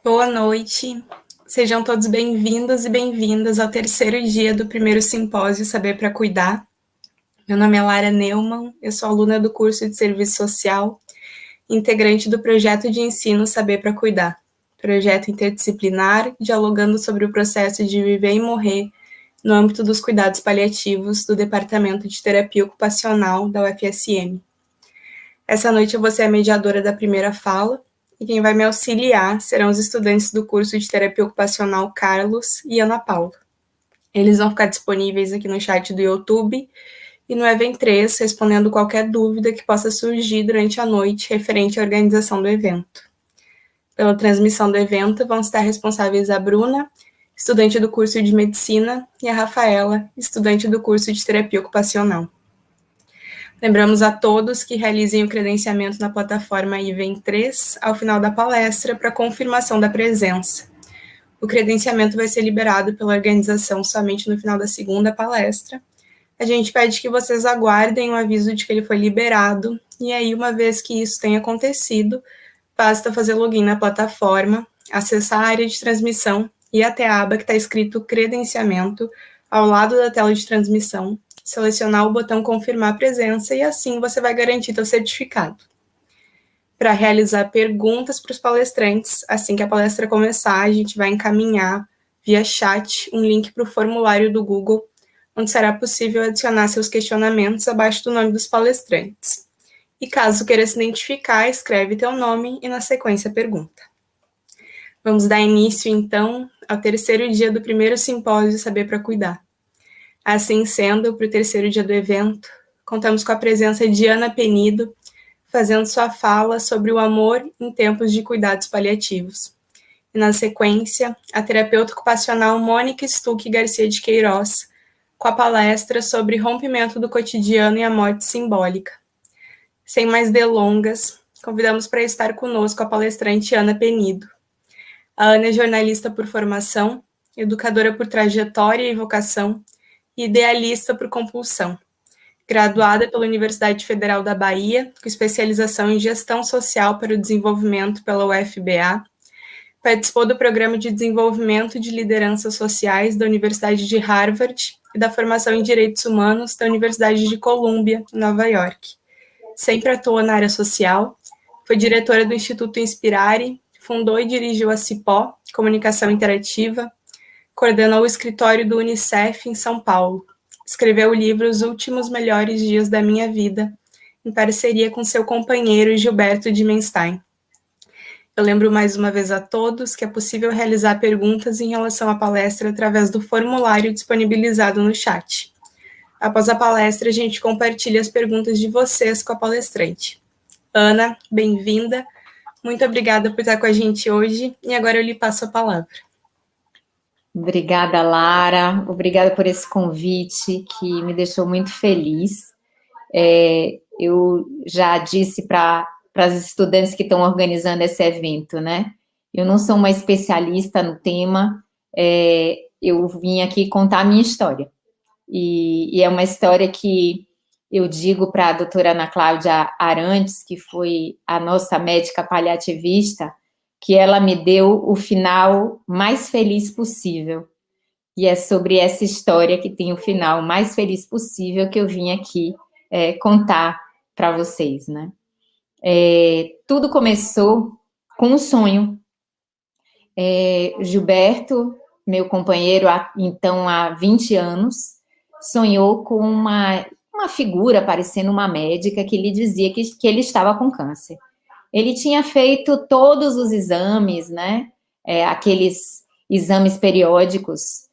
Boa noite, sejam todos bem-vindos e bem-vindas ao terceiro dia do primeiro simpósio Saber para Cuidar. Meu nome é Lara Neumann, eu sou aluna do curso de Serviço Social, integrante do projeto de ensino Saber para Cuidar, projeto interdisciplinar dialogando sobre o processo de viver e morrer no âmbito dos cuidados paliativos do Departamento de Terapia Ocupacional da UFSM. Essa noite eu vou ser a mediadora da primeira fala, e quem vai me auxiliar serão os estudantes do curso de Terapia Ocupacional Carlos e Ana Paula. Eles vão ficar disponíveis aqui no chat do YouTube e no Event 3, respondendo qualquer dúvida que possa surgir durante a noite referente à organização do evento. Pela transmissão do evento vão estar responsáveis a Bruna, estudante do curso de Medicina, e a Rafaela, estudante do curso de Terapia Ocupacional. Lembramos a todos que realizem o credenciamento na plataforma Event 3 ao final da palestra para confirmação da presença. O credenciamento vai ser liberado pela organização somente no final da segunda palestra. A gente pede que vocês aguardem o aviso de que ele foi liberado, e aí, uma vez que isso tenha acontecido, basta fazer login na plataforma, acessar a área de transmissão e até a aba que está escrito credenciamento ao lado da tela de transmissão, selecionar o botão confirmar presença e assim você vai garantir seu certificado. Para realizar perguntas para os palestrantes, assim que a palestra começar, a gente vai encaminhar via chat um link para o formulário do Google, onde será possível adicionar seus questionamentos abaixo do nome dos palestrantes. E caso queira se identificar, escreve teu nome e na sequência pergunta. Vamos dar início, então, ao terceiro dia do primeiro simpósio Saber para Cuidar. Assim sendo, para o terceiro dia do evento, contamos com a presença de Ana Penido, fazendo sua fala sobre o amor em tempos de cuidados paliativos. E, na sequência, a terapeuta ocupacional Mônica Stuck Garcia de Queiroz, com a palestra sobre rompimento do cotidiano e a morte simbólica. Sem mais delongas, convidamos para estar conosco a palestrante Ana Penido. A Ana é jornalista por formação, educadora por trajetória e vocação, e idealista por compulsão. Graduada pela Universidade Federal da Bahia, com especialização em Gestão Social para o Desenvolvimento pela UFBA, participou do Programa de Desenvolvimento de Lideranças Sociais da Universidade de Harvard e da Formação em Direitos Humanos da Universidade de Columbia, em Nova York. Sempre atuou na área social, foi diretora do Instituto Inspirare, fundou e dirigiu a CIPO, Comunicação Interativa, coordenou o escritório do Unicef em São Paulo. Escreveu o livro Os Últimos Melhores Dias da Minha Vida, em parceria com seu companheiro Gilberto Dimenstein. Eu lembro mais uma vez a todos que é possível realizar perguntas em relação à palestra através do formulário disponibilizado no chat. Após a palestra, a gente compartilha as perguntas de vocês com a palestrante. Ana, bem-vinda. Muito obrigada por estar com a gente hoje, e agora eu lhe passo a palavra. Obrigada, Lara. Obrigada por esse convite que me deixou muito feliz. Eu já disse para as estudantes que estão organizando esse evento, né? Eu não sou uma especialista no tema, eu vim aqui contar a minha história. E é uma história que eu digo para a doutora Ana Cláudia Arantes, que foi a nossa médica paliativista, que ela me deu o final mais feliz possível. E é sobre essa história que tem o final mais feliz possível que eu vim aqui contar para vocês, né? Tudo começou com um sonho. Gilberto, meu companheiro, então há 20 anos, sonhou com uma figura parecendo uma médica que lhe dizia que ele estava com câncer. Ele tinha feito todos os exames, né? Aqueles exames periódicos,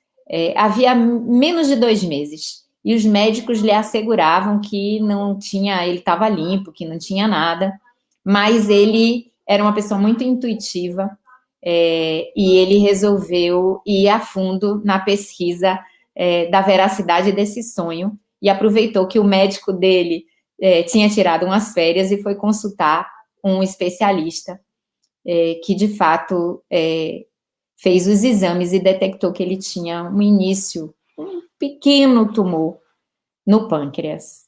havia menos de 2 meses. E os médicos lhe asseguravam que não tinha, ele estava limpo, que não tinha nada. Mas ele era uma pessoa muito intuitiva, e ele resolveu ir a fundo na pesquisa da veracidade desse sonho e aproveitou que o médico dele tinha tirado umas férias e foi consultar um especialista que, de fato, fez os exames e detectou que ele tinha um pequeno tumor no pâncreas.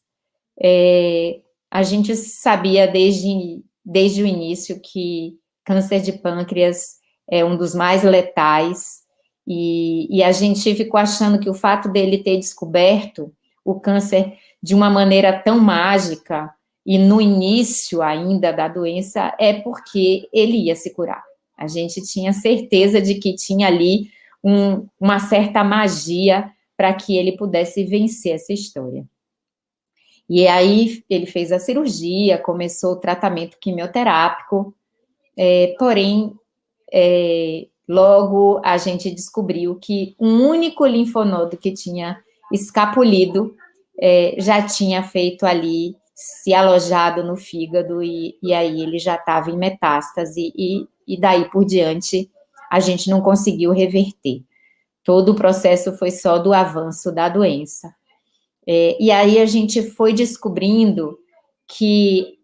A gente sabia desde o início que câncer de pâncreas é um dos mais letais, e a gente ficou achando que o fato dele ter descoberto o câncer de uma maneira tão mágica, e no início ainda da doença, é porque ele ia se curar. A gente tinha certeza de que tinha ali uma certa magia para que ele pudesse vencer essa história. E aí ele fez a cirurgia, começou o tratamento quimioterápico, porém, logo a gente descobriu que um único linfonodo que tinha escapulido já tinha feito ali, se alojado no fígado, e aí ele já estava em metástase, e daí por diante a gente não conseguiu reverter. Todo o processo foi só do avanço da doença. E aí a gente foi descobrindo que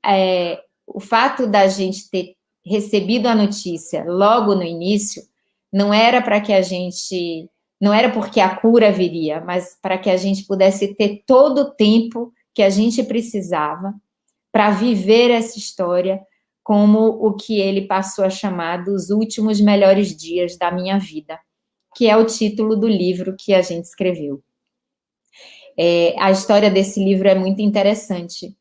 o fato da gente ter recebido a notícia logo no início não era para que a gente, não era porque a cura viria, mas para que a gente pudesse ter todo o tempo que a gente precisava para viver essa história como o que ele passou a chamar dos últimos melhores dias da minha vida, que é o título do livro que a gente escreveu. A história desse livro é muito interessante.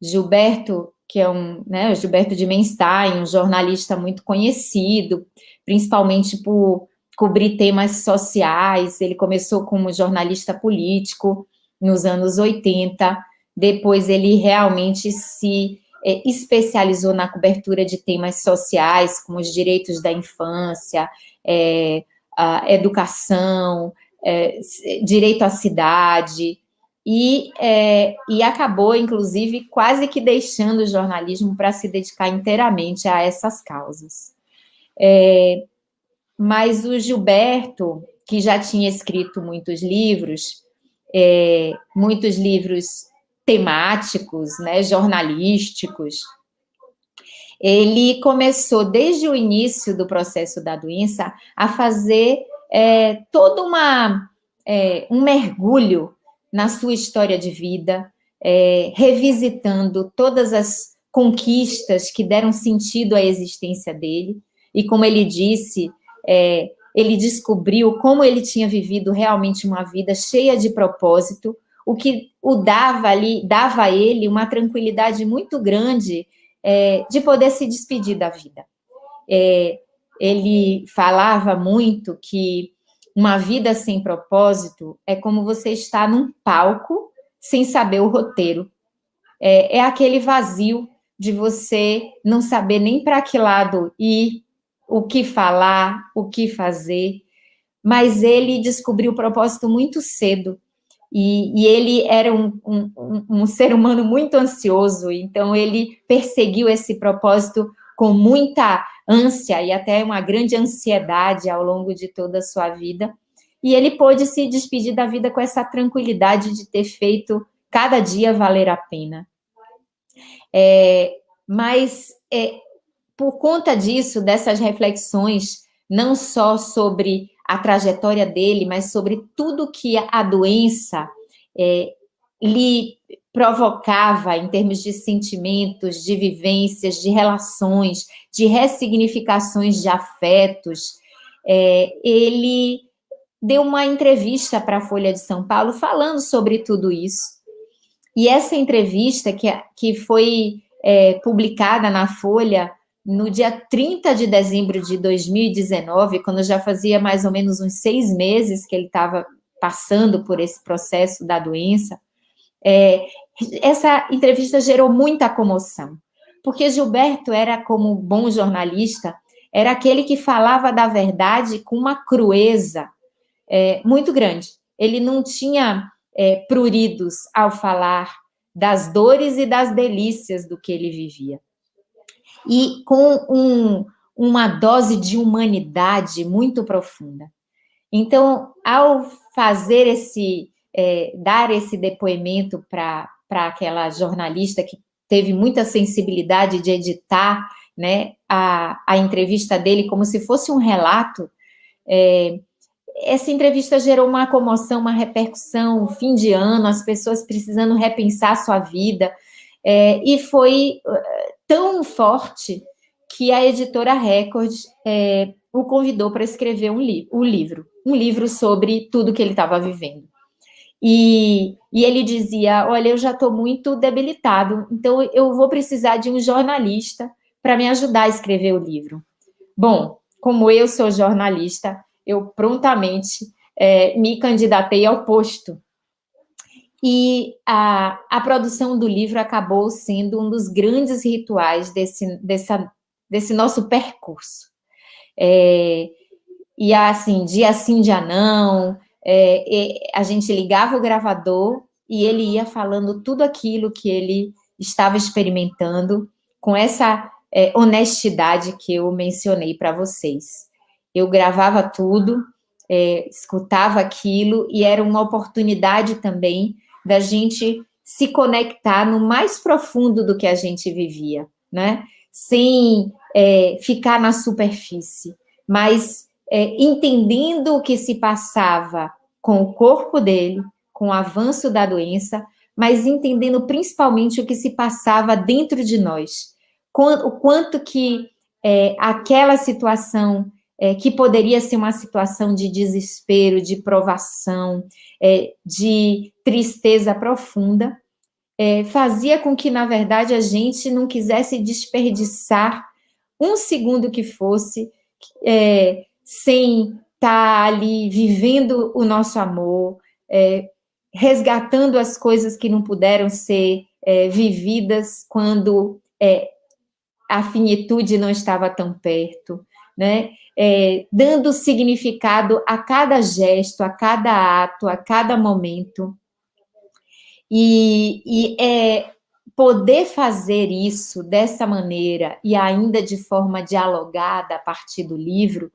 Gilberto, que é o Gilberto de Menstein, um jornalista muito conhecido, principalmente por cobrir temas sociais. Ele começou como jornalista político nos anos 80, depois ele realmente se especializou na cobertura de temas sociais, como os direitos da infância, a educação, direito à cidade, e acabou, inclusive, quase que deixando o jornalismo para se dedicar inteiramente a essas causas. Mas o Gilberto, que já tinha escrito muitos livros temáticos, né, jornalísticos, ele começou, desde o início do processo da doença, a fazer todo um mergulho na sua história de vida, revisitando todas as conquistas que deram sentido à existência dele, e como ele disse, ele descobriu como ele tinha vivido realmente uma vida cheia de propósito, o que dava a ele uma tranquilidade muito grande de poder se despedir da vida. Ele falava muito que uma vida sem propósito é como você estar num palco sem saber o roteiro. É aquele vazio de você não saber nem para que lado ir, o que falar, o que fazer. Mas ele descobriu o propósito muito cedo. E ele era um ser humano muito ansioso, então ele perseguiu esse propósito com muita ânsia e até uma grande ansiedade ao longo de toda a sua vida, e ele pôde se despedir da vida com essa tranquilidade de ter feito cada dia valer a pena. Mas por conta disso, dessas reflexões, não só sobre a trajetória dele, mas sobre tudo que a doença lhe provocava em termos de sentimentos, de vivências, de relações, de ressignificações de afetos, ele deu uma entrevista para a Folha de São Paulo falando sobre tudo isso. E essa entrevista, que foi publicada na Folha no dia 30 de dezembro de 2019, quando já fazia mais ou menos uns 6 meses que ele estava passando por esse processo da doença, essa entrevista gerou muita comoção, porque Gilberto era, como bom jornalista, era aquele que falava da verdade com uma crueza muito grande. Ele não tinha pruridos ao falar das dores e das delícias do que ele vivia. E com uma dose de humanidade muito profunda. Então, ao fazer dar esse depoimento para aquela jornalista que teve muita sensibilidade de editar, né, a entrevista dele como se fosse um relato, essa entrevista gerou uma comoção, uma repercussão, fim de ano, as pessoas precisando repensar a sua vida, e foi tão forte que a editora Record o convidou para escrever um livro sobre tudo que ele estava vivendo. E ele dizia, olha, eu já estou muito debilitado, então eu vou precisar de um jornalista para me ajudar a escrever o livro. Bom, como eu sou jornalista, eu prontamente me candidatei ao posto. E a produção do livro acabou sendo um dos grandes rituais desse nosso percurso. E assim, dia sim, dia não, a gente ligava o gravador e ele ia falando tudo aquilo que ele estava experimentando com essa honestidade que eu mencionei para vocês. Eu gravava tudo, escutava aquilo e era uma oportunidade também da gente se conectar no mais profundo do que a gente vivia, né? Sem ficar na superfície, mas entendendo o que se passava com o corpo dele, com o avanço da doença, mas entendendo principalmente o que se passava dentro de nós, o quanto que aquela situação, que poderia ser uma situação de desespero, de provação, de tristeza profunda, fazia com que, na verdade, a gente não quisesse desperdiçar um segundo que fosse sem estar ali vivendo o nosso amor, resgatando as coisas que não puderam ser vividas quando a finitude não estava tão perto, né? Dando significado a cada gesto, a cada ato, a cada momento. E poder fazer isso dessa maneira e ainda de forma dialogada a partir do livro,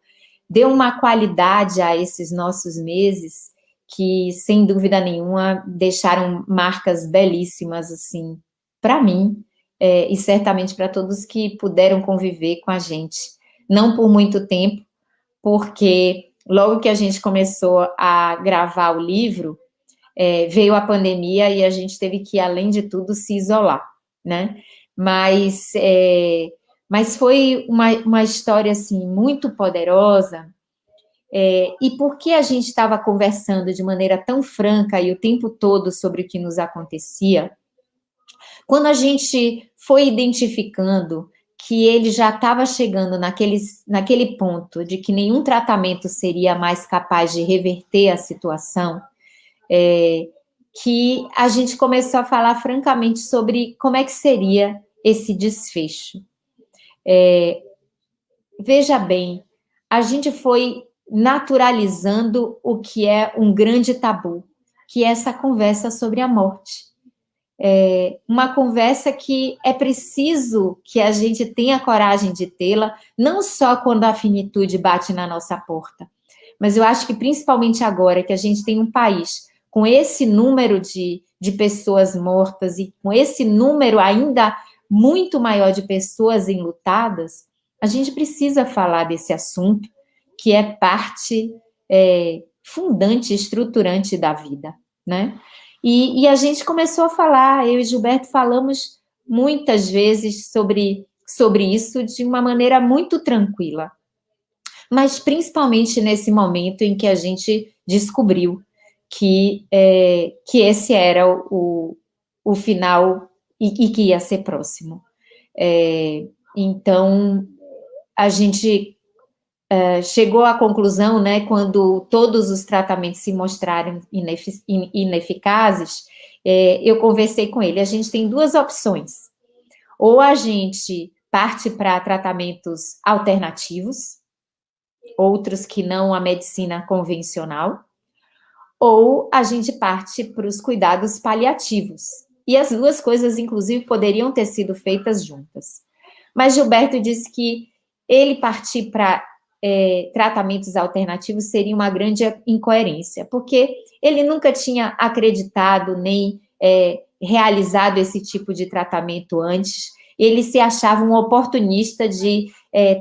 deu uma qualidade a esses nossos meses que, sem dúvida nenhuma, deixaram marcas belíssimas, assim, para mim, e certamente para todos que puderam conviver com a gente. Não por muito tempo, porque logo que a gente começou a gravar o livro, veio a pandemia e a gente teve que, além de tudo, se isolar, né? Mas foi uma história, assim, muito poderosa, e porque a gente estava conversando de maneira tão franca e o tempo todo sobre o que nos acontecia, quando a gente foi identificando que ele já estava chegando naquele ponto de que nenhum tratamento seria mais capaz de reverter a situação, que a gente começou a falar francamente sobre como é que seria esse desfecho. Veja bem, a gente foi naturalizando o que é um grande tabu, que é essa conversa sobre a morte. Uma conversa que é preciso que a gente tenha coragem de tê-la, não só quando a finitude bate na nossa porta, mas eu acho que principalmente agora que a gente tem um país com esse número de pessoas mortas e com esse número ainda muito maior de pessoas enlutadas, a gente precisa falar desse assunto, que é parte fundante, estruturante da vida, né? E a gente começou a falar, eu e Gilberto falamos muitas vezes sobre isso de uma maneira muito tranquila, mas principalmente nesse momento em que a gente descobriu que esse era o final e que ia ser próximo. Então, a gente chegou à conclusão, né, quando todos os tratamentos se mostraram ineficazes, eu conversei com ele, a gente tem duas opções, ou a gente parte para tratamentos alternativos, outros que não a medicina convencional, ou a gente parte para os cuidados paliativos, e as duas coisas, inclusive, poderiam ter sido feitas juntas. Mas Gilberto disse que ele partir para tratamentos alternativos seria uma grande incoerência, porque ele nunca tinha acreditado nem realizado esse tipo de tratamento antes, ele se achava um oportunista de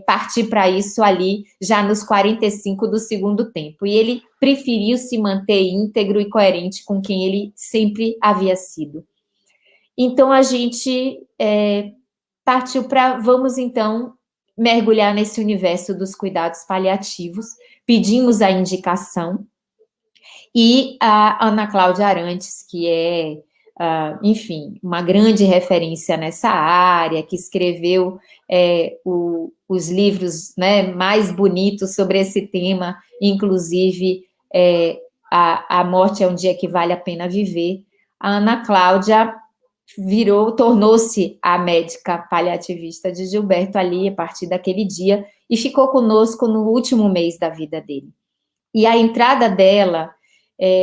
partir para isso ali já nos 45 do segundo tempo, e ele preferiu se manter íntegro e coerente com quem ele sempre havia sido. Então, a gente partiu para, vamos então mergulhar nesse universo dos cuidados paliativos, pedimos a indicação, e a Ana Cláudia Arantes, que é, enfim, uma grande referência nessa área, que escreveu os livros, né, mais bonitos sobre esse tema, inclusive A Morte é um Dia que Vale a Pena Viver. A Ana Cláudia tornou-se a médica paliativista de Gilberto ali, a partir daquele dia, e ficou conosco no último mês da vida dele. E a entrada dela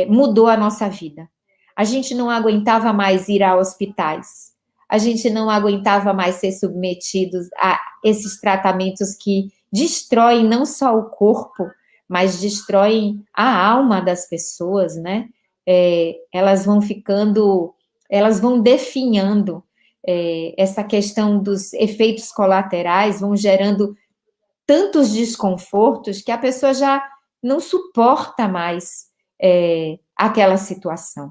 mudou a nossa vida. A gente não aguentava mais ir a hospitais, a gente não aguentava mais ser submetidos a esses tratamentos que destroem não só o corpo, mas destroem a alma das pessoas, né? Elas vão definhando essa questão dos efeitos colaterais, vão gerando tantos desconfortos que a pessoa já não suporta mais aquela situação.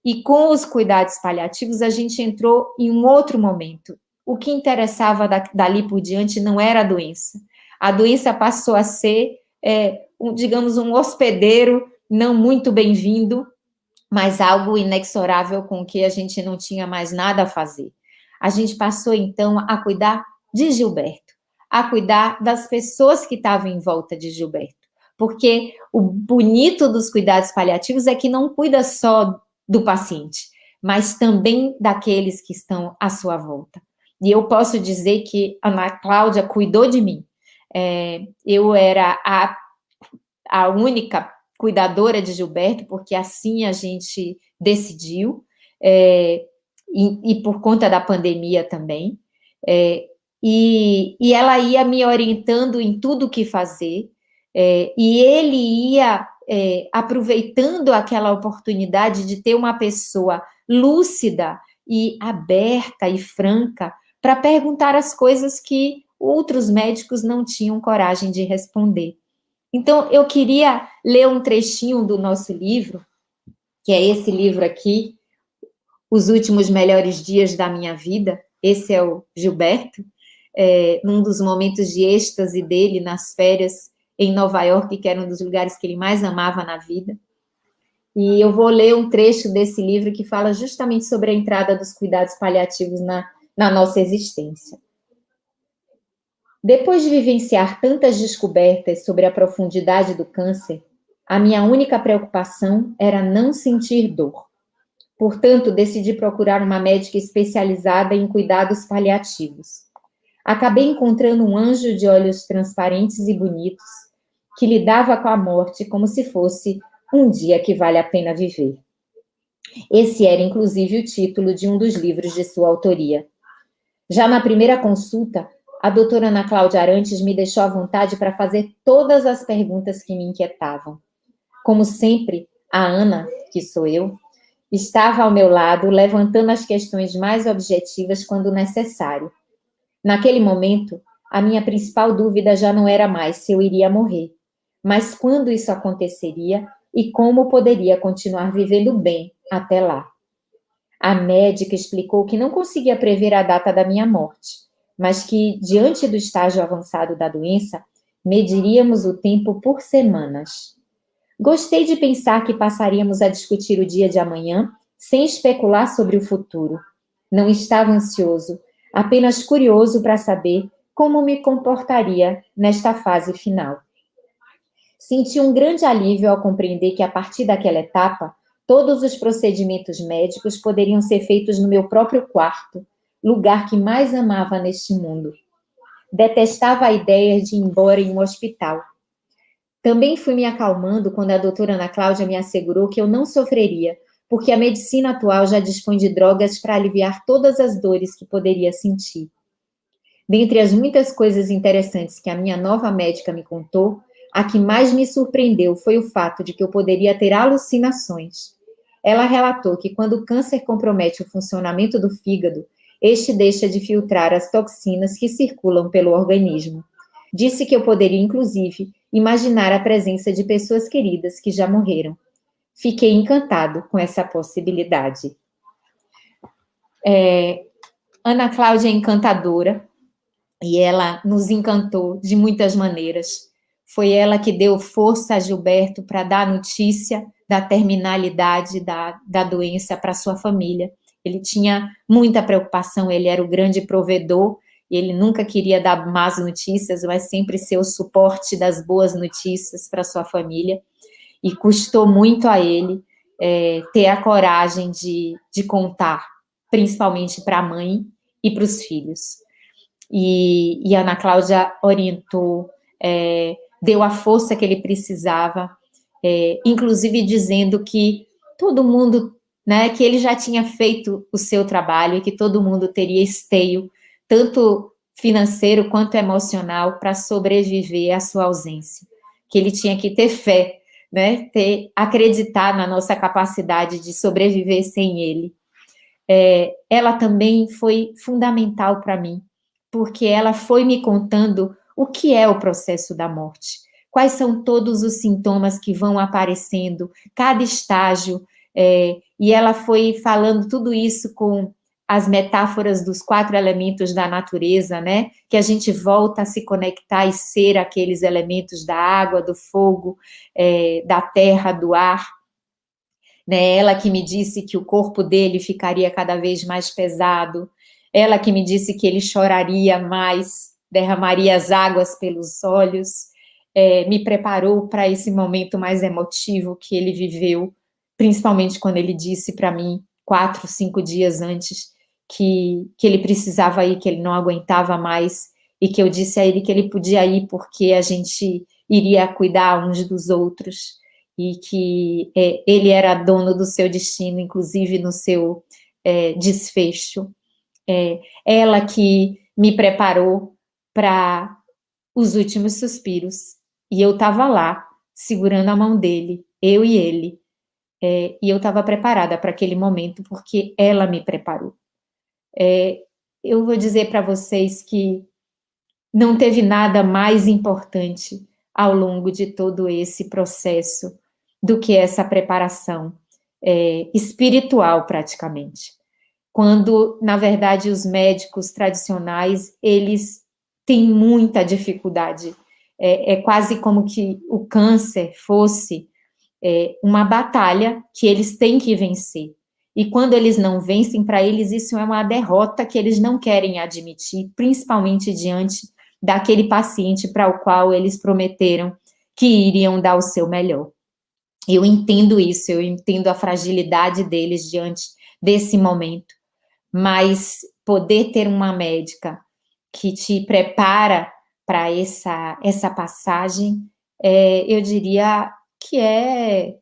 E com os cuidados paliativos, a gente entrou em um outro momento. O que interessava dali por diante não era a doença. A doença passou a ser, digamos, um hospedeiro não muito bem-vindo, mas algo inexorável com que a gente não tinha mais nada a fazer. A gente passou, então, a cuidar de Gilberto, a cuidar das pessoas que estavam em volta de Gilberto, porque o bonito dos cuidados paliativos é que não cuida só do paciente, mas também daqueles que estão à sua volta. E eu posso dizer que a Ana Cláudia cuidou de mim. Eu era a única cuidadora de Gilberto, porque assim a gente decidiu, e por conta da pandemia também, e ela ia me orientando em tudo o que fazer, e ele ia aproveitando aquela oportunidade de ter uma pessoa lúcida e aberta e franca para perguntar as coisas que outros médicos não tinham coragem de responder. Então, eu queria ler um trechinho do nosso livro, que é esse livro aqui, Os Últimos Melhores Dias da Minha Vida. Esse é o Gilberto, num dos momentos de êxtase dele nas férias em Nova York, que era um dos lugares que ele mais amava na vida. E eu vou ler um trecho desse livro que fala justamente sobre a entrada dos cuidados paliativos na nossa existência. Depois de vivenciar tantas descobertas sobre a profundidade do câncer, a minha única preocupação era não sentir dor. Portanto, decidi procurar uma médica especializada em cuidados paliativos. Acabei encontrando um anjo de olhos transparentes e bonitos que lidava com a morte como se fosse um dia que vale a pena viver. Esse era, inclusive, o título de um dos livros de sua autoria. Já na primeira consulta, a doutora Ana Cláudia Arantes me deixou à vontade para fazer todas as perguntas que me inquietavam. Como sempre, a Ana, que sou eu, estava ao meu lado, levantando as questões mais objetivas quando necessário. Naquele momento, a minha principal dúvida já não era mais se eu iria morrer, mas quando isso aconteceria e como poderia continuar vivendo bem até lá. A médica explicou que não conseguia prever a data da minha morte, mas que, diante do estágio avançado da doença, mediríamos o tempo por semanas. Gostei de pensar que passaríamos a discutir o dia de amanhã sem especular sobre o futuro. Não estava ansioso, apenas curioso para saber como me comportaria nesta fase final. Senti um grande alívio ao compreender que, a partir daquela etapa, todos os procedimentos médicos poderiam ser feitos no meu próprio quarto, lugar que mais amava neste mundo. Detestava a ideia de ir embora em um hospital. Também fui me acalmando quando a doutora Ana Cláudia me assegurou que eu não sofreria, porque a medicina atual já dispõe de drogas para aliviar todas as dores que poderia sentir. Dentre as muitas coisas interessantes que a minha nova médica me contou, a que mais me surpreendeu foi o fato de que eu poderia ter alucinações. Ela relatou que quando o câncer compromete o funcionamento do fígado, este deixa de filtrar as toxinas que circulam pelo organismo. Disse que eu poderia, inclusive, imaginar a presença de pessoas queridas que já morreram. Fiquei encantado com essa possibilidade. Ana Cláudia é encantadora, e ela nos encantou de muitas maneiras. Foi ela que deu força a Gilberto para dar a notícia da terminalidade da doença para sua família. Ele tinha muita preocupação, ele era o grande provedor, ele nunca queria dar más notícias, mas sempre ser o suporte das boas notícias para sua família. E custou muito a ele ter a coragem de contar, principalmente para a mãe e para os filhos. E a Ana Cláudia orientou, deu a força que ele precisava, inclusive dizendo que todo mundo, né, que ele já tinha feito o seu trabalho e que todo mundo teria esteio, tanto financeiro quanto emocional, para sobreviver à sua ausência. Que ele tinha que ter fé, né, acreditar na nossa capacidade de sobreviver sem ele. Ela também foi fundamental para mim, porque ela foi me contando o que é o processo da morte, quais são todos os sintomas que vão aparecendo, cada estágio, e ela foi falando tudo isso com as metáforas dos 4 elementos da natureza, né? Que a gente volta a se conectar e ser aqueles elementos da água, do fogo, da terra, do ar. Né? Ela que me disse que o corpo dele ficaria cada vez mais pesado, ela que me disse que ele choraria mais, derramaria as águas pelos olhos, me preparou para esse momento mais emotivo que ele viveu, principalmente quando ele disse para mim, 4, 5 dias antes, que ele precisava ir, que ele não aguentava mais, e que eu disse a ele que ele podia ir porque a gente iria cuidar uns dos outros, e que ele era dono do seu destino, inclusive no seu desfecho. Ela que me preparou para os últimos suspiros, e eu estava lá, segurando a mão dele, eu e ele, e eu estava preparada para aquele momento, porque ela me preparou. Eu vou dizer para vocês que não teve nada mais importante ao longo de todo esse processo do que essa preparação espiritual, praticamente. Quando, na verdade, os médicos tradicionais, eles têm muita dificuldade. É quase como que o câncer fosse uma batalha que eles têm que vencer. E quando eles não vencem, para eles isso é uma derrota que eles não querem admitir, principalmente diante daquele paciente para o qual eles prometeram que iriam dar o seu melhor. Eu entendo isso, eu entendo a fragilidade deles diante desse momento, mas poder ter uma médica que te prepara para essa passagem, eu diria que é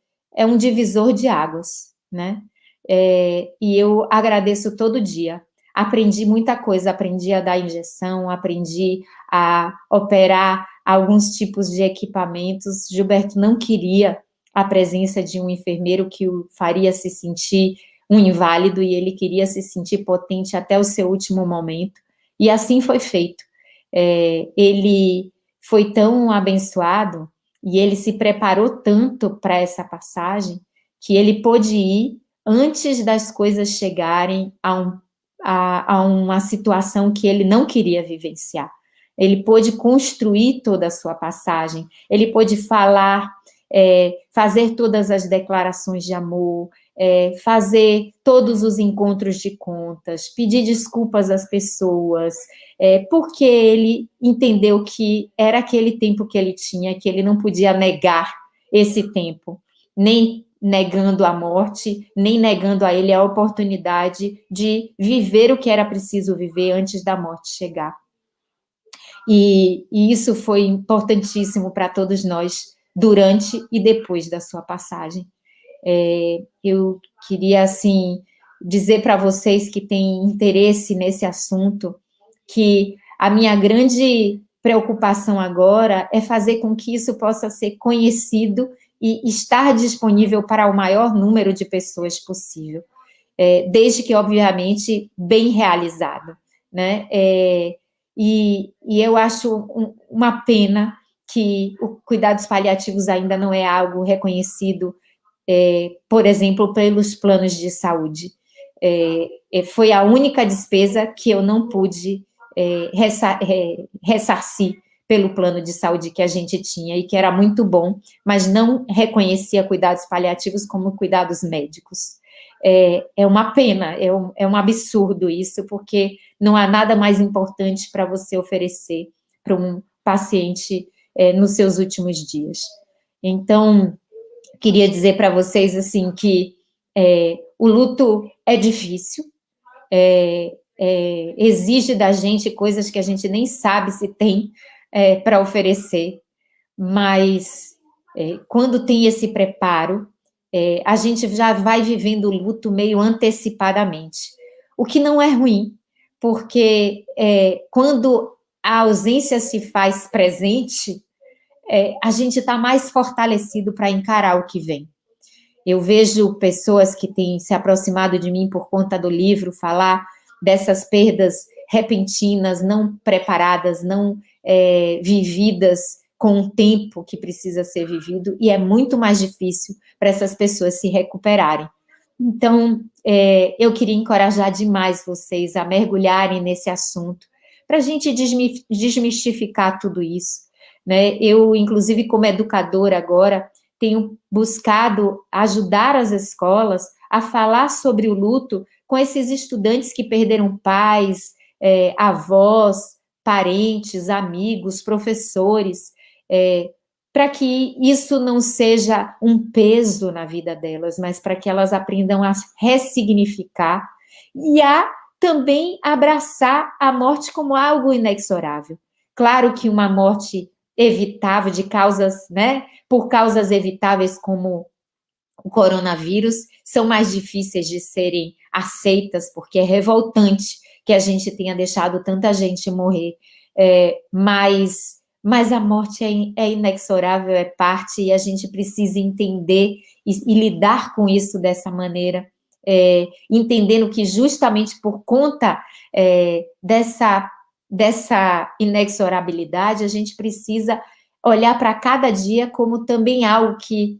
um divisor de águas, né? E eu agradeço todo dia. Aprendi muita coisa, aprendi a dar injeção, aprendi a operar alguns tipos de equipamentos. Gilberto não queria a presença de um enfermeiro que o faria se sentir um inválido, e ele queria se sentir potente até o seu último momento, e assim foi feito. Ele foi tão abençoado, e ele se preparou tanto para essa passagem, que ele pôde ir antes das coisas chegarem a uma situação que ele não queria vivenciar. Ele pôde construir toda a sua passagem, ele pôde falar, fazer todas as declarações de amor, fazer todos os encontros de contas, pedir desculpas às pessoas, porque ele entendeu que era aquele tempo que ele tinha, que ele não podia negar esse tempo, nem negando a morte, nem negando a ele a oportunidade de viver o que era preciso viver antes da morte chegar. E isso foi importantíssimo para todos nós, durante e depois da sua passagem. Eu queria, assim, dizer para vocês que têm interesse nesse assunto, que a minha grande preocupação agora é fazer com que isso possa ser conhecido e estar disponível para o maior número de pessoas possível, desde que, obviamente, bem realizado, né? E eu acho uma pena que o cuidados paliativos ainda não é algo reconhecido, por exemplo, pelos planos de saúde. Foi a única despesa que eu não pude ressarcir pelo plano de saúde que a gente tinha e que era muito bom, mas não reconhecia cuidados paliativos como cuidados médicos. É uma pena, é um absurdo isso, porque não há nada mais importante para você oferecer para um paciente nos seus últimos dias. Então, queria dizer para vocês, assim, que o luto é difícil, exige da gente coisas que a gente nem sabe se tem para oferecer, mas quando tem esse preparo, a gente já vai vivendo o luto meio antecipadamente, o que não é ruim, porque quando a ausência se faz presente, a gente está mais fortalecido para encarar o que vem. Eu vejo pessoas que têm se aproximado de mim por conta do livro falar dessas perdas repentinas, não preparadas, não vividas com o tempo que precisa ser vivido, e é muito mais difícil para essas pessoas se recuperarem. Então, eu queria encorajar demais vocês a mergulharem nesse assunto, para a gente desmistificar tudo isso, né? Eu, inclusive, como educadora agora, tenho buscado ajudar as escolas a falar sobre o luto com esses estudantes que perderam pais, avós, parentes, amigos, professores, para que isso não seja um peso na vida delas, mas para que elas aprendam a ressignificar e a também abraçar a morte como algo inexorável. Claro que uma morte evitável de causas, né, por causas evitáveis como o coronavírus, são mais difíceis de serem aceitas, porque é revoltante que a gente tenha deixado tanta gente morrer, mas a morte é inexorável, é parte, e a gente precisa entender e lidar com isso dessa maneira, entendendo que justamente por conta dessa inexorabilidade, a gente precisa olhar para cada dia como também algo que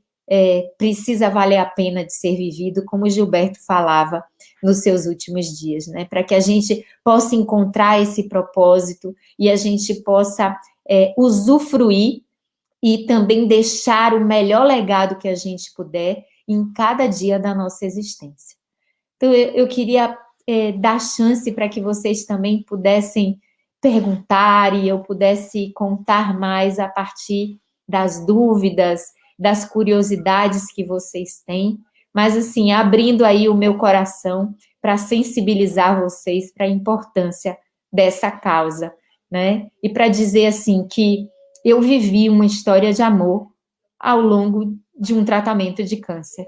precisa valer a pena de ser vivido, como o Gilberto falava nos seus últimos dias, né? Para que a gente possa encontrar esse propósito e a gente possa usufruir e também deixar o melhor legado que a gente puder em cada dia da nossa existência. Então, eu queria dar chance para que vocês também pudessem perguntar e eu pudesse contar mais a partir das dúvidas, das curiosidades que vocês têm, mas assim, abrindo aí o meu coração para sensibilizar vocês para a importância dessa causa, né? E para dizer assim que eu vivi uma história de amor ao longo de um tratamento de câncer.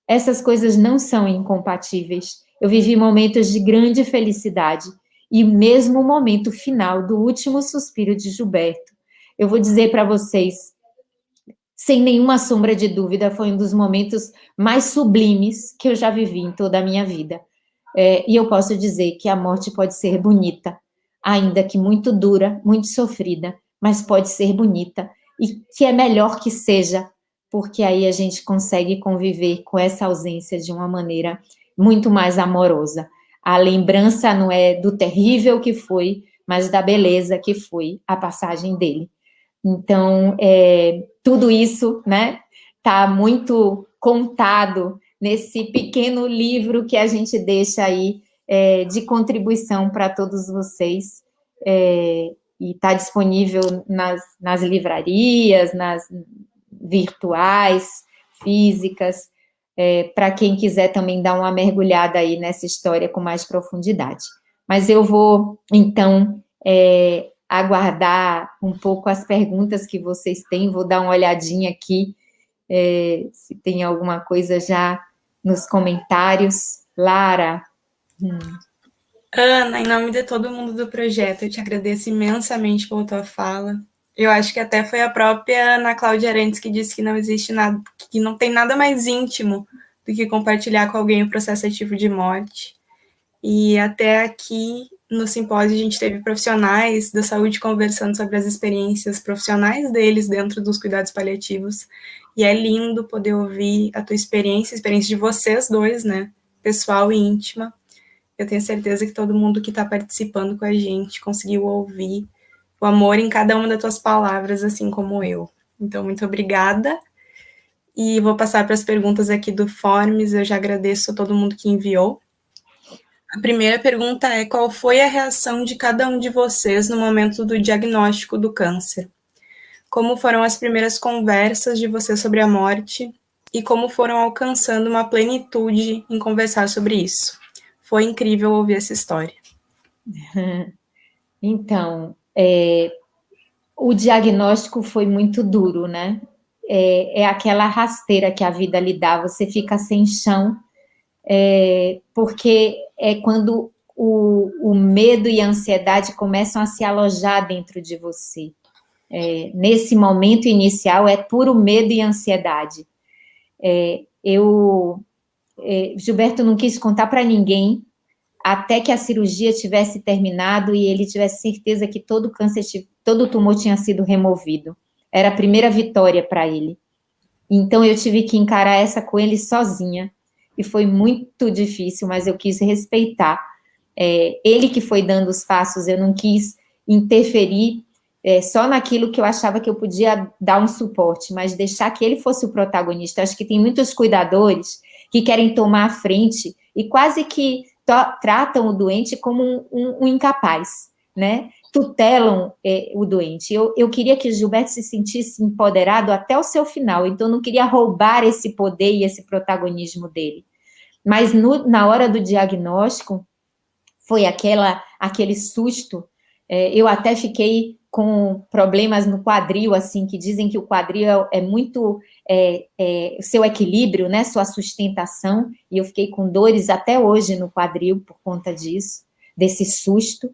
Essas coisas não são incompatíveis. Eu vivi momentos de grande felicidade e mesmo o momento final do último suspiro de Gilberto. Eu vou dizer para vocês, sem nenhuma sombra de dúvida, foi um dos momentos mais sublimes que eu já vivi em toda a minha vida. E eu posso dizer que a morte pode ser bonita, ainda que muito dura, muito sofrida, mas pode ser bonita, e que é melhor que seja, porque aí a gente consegue conviver com essa ausência de uma maneira muito mais amorosa. A lembrança não é do terrível que foi, mas da beleza que foi a passagem dele. Então, tudo isso, né, está muito contado nesse pequeno livro que a gente deixa aí de contribuição para todos vocês, e está disponível nas livrarias, nas virtuais, físicas, para quem quiser também dar uma mergulhada aí nessa história com mais profundidade. Mas eu vou, então, aguardar um pouco as perguntas que vocês têm, vou dar uma olhadinha aqui, se tem alguma coisa já nos comentários. Lara? Ana, em nome de todo mundo do projeto, eu te agradeço imensamente pela tua fala. Eu acho que até foi a própria Ana Cláudia Arantes que disse que não existe nada, que não tem nada mais íntimo do que compartilhar com alguém o processo ativo de morte. E até aqui no simpósio a gente teve profissionais da saúde conversando sobre as experiências profissionais deles dentro dos cuidados paliativos. E é lindo poder ouvir a tua experiência, a experiência de vocês dois, né? Pessoal e íntima. Eu tenho certeza que todo mundo que está participando com a gente conseguiu ouvir o amor em cada uma das tuas palavras, assim como eu. Então, muito obrigada. E vou passar para as perguntas aqui do Forms. Eu já agradeço a todo mundo que enviou. A primeira pergunta é: qual foi a reação de cada um de vocês no momento do diagnóstico do câncer? Como foram as primeiras conversas de vocês sobre a morte e como foram alcançando uma plenitude em conversar sobre isso? Foi incrível ouvir essa história. Então, o diagnóstico foi muito duro, né? É aquela rasteira que a vida lhe dá, você fica sem chão, porque é quando o medo e a ansiedade começam a se alojar dentro de você. Nesse momento inicial, é puro medo e ansiedade. Gilberto não quis contar para ninguém, até que a cirurgia tivesse terminado e ele tivesse certeza que todo o câncer, todo o tumor tinha sido removido. Era a primeira vitória para ele. Então, eu tive que encarar essa com ele sozinha. E foi muito difícil, mas eu quis respeitar. Ele que foi dando os passos, eu não quis interferir só naquilo que eu achava que eu podia dar um suporte, mas deixar que ele fosse o protagonista. Acho que tem muitos cuidadores que querem tomar a frente e quase que tratam o doente como um incapaz, né? Tutelam o doente. Eu queria que o Gilberto se sentisse empoderado até o seu final, então eu não queria roubar esse poder e esse protagonismo dele. Mas na hora do diagnóstico, foi aquele susto. Eu até fiquei com problemas no quadril, assim, que dizem que o quadril é muito o seu equilíbrio, né, sua sustentação, e eu fiquei com dores até hoje no quadril por conta disso, desse susto.